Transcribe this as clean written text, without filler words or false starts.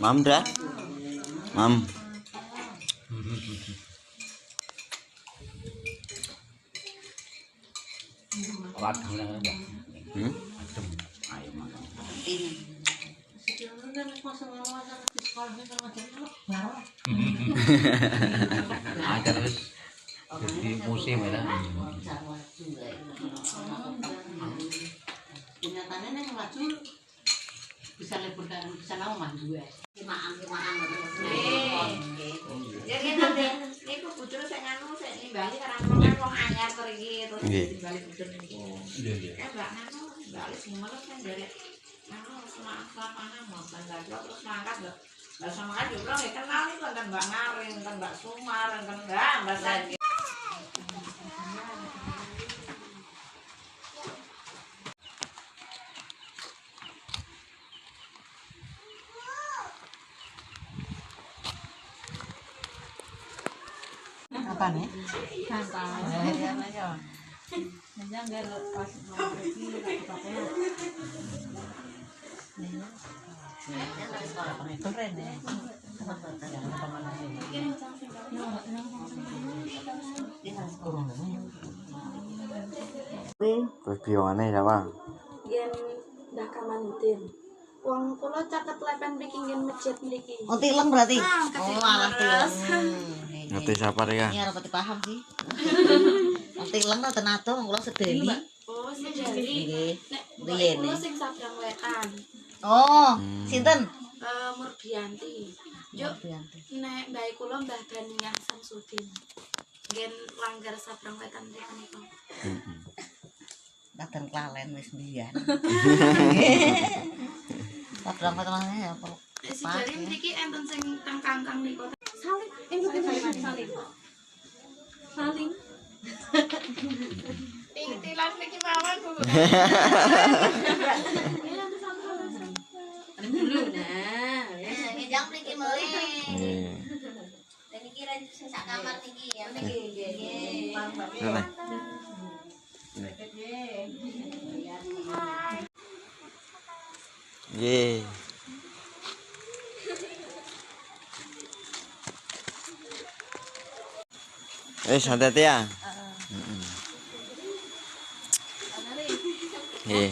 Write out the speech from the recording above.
Mam dah. Mam. Wadang nang ndak. Adem. Ayo makan. Ada terus jadi musim ya. Kenyataannya neng maju bisa lebur dan bisa lama juga. Kimaan. Jadi nanti ini aku bujur saya nganu saya nimbali karena wong anyar pergi terus nimbali bujur niku. Iya. Mbak nganu nimbali semua kan dari nganu semangat mana mau enggak terus mangkat lho. Lah sama kan juga ya kenal itu kan Mbak Ngaring, kan Mbak Sumar, kan enggak Mbak Sadi. Apa nih? Terus biongane ya, Bang? Yen dah kamaniten. Wong kula caket lepen mriki ngen masjid mriki. Oh, tileng berarti. Oh, alah tileng. Ngerti siapa ya? Ini ora pati paham sih. Tileng ta tenato kula sedeni. Oh, sedari. Nggih. Nek Riyen. kula sing sabrang wetan. Oh, sinten? Murbianti. Juk nek mbah kula Mbah Daniyah Samsudin. Ngen langgar sabrang wetan mriki niku. Kadang klalen wis mbiyen. Sabrang wetan ya apa? Sedari mriki enten sing teng kangkang niku. Salim. Salim. Tilan mriki mawon Bu. Dulu nah. Ngejang mriki melih. Nggih. Dan iki ra sing sak kamar niki ya. Nggih. Nggih. Hati-hati ya. Heeh. Nggih.